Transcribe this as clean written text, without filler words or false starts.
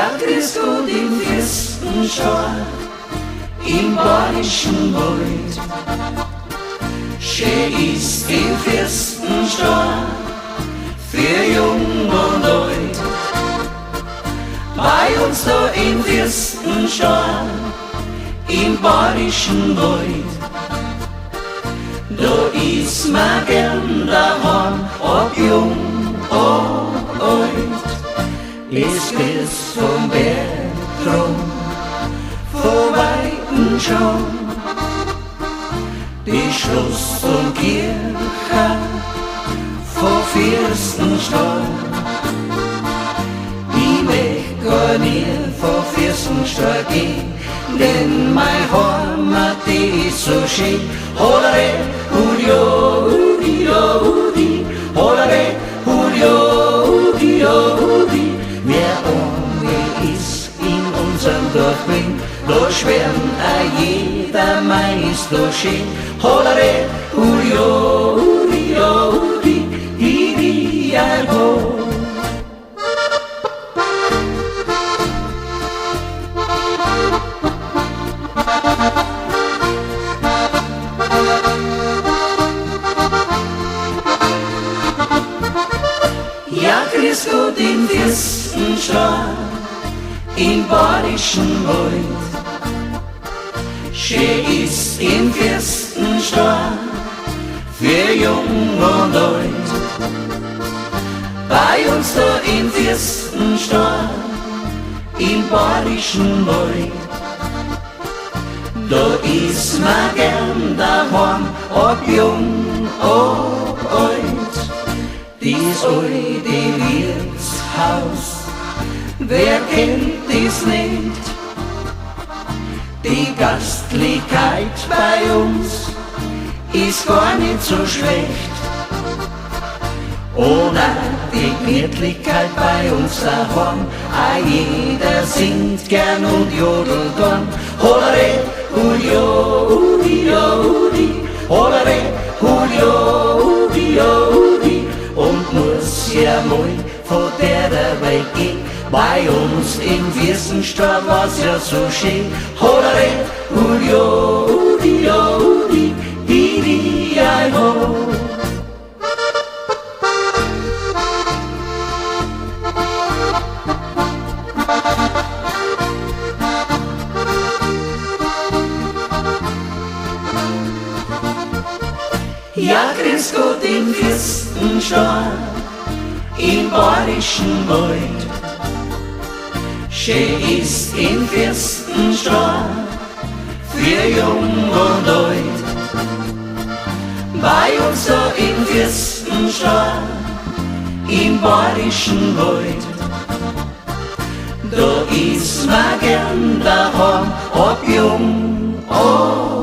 Ja, grüß Gott im Fürstenstaat, im Badischen Wald. Schön ist im Fürstenstaat, für Jung und Alt. Bei uns da im Fürstenstaat, im Badischen Wald, da ist man gern daheim, ob jung, ob alt. Es grüßt vom Berg drum, von Weitem schon, die Schloss und Kirche von Fürstenstaat. Ich möcht gar nie von Fürstenstaat gehen, denn mein Heimat, die ist so schön. Holare, Hudio, Hudio, Hudi, Holare, Hudio, Hudio, Hudi. Wer ohne ist in unserem Dorf bin, da schwärmt jeder, mein ist so schön. Holare, Hudio, Hudio, Hudi, Hidi, ho. Ja, grüß Gott im Fürstenstaat, im Badischen Wald. Schön ist im Fürstenstaat, für Jung und Alt. Bei uns da im Fürstenstaat, im Badischen Wald, da ist man gern daheim, ob jung, ob alt. Dies alte Wirtshaus, wer kennt dies nicht? Die Gastlichkeit bei uns ist gar nicht so schlecht. Ohne die Gemütlichkeit bei uns daheim, jeder singt gern und jodelt gern. Holare, Hudio, Hudio, Hudi, Holare, Hudio, Hudio, Hudi. Und muss ja mal von der Welt gehen, bei uns im Fürstenstaat war's ja so schön. Holare, Hudio, Hudio, Hudi, Hidi, ho. Ja, grüß Gott im Fürstenstaat, im Badischen Wald. Schön ist im Fürstenstaat, für Jung und Alt. Bei uns da im Fürstenstaat, im Badischen Wald, da ist man gern daheim, ob jung, ob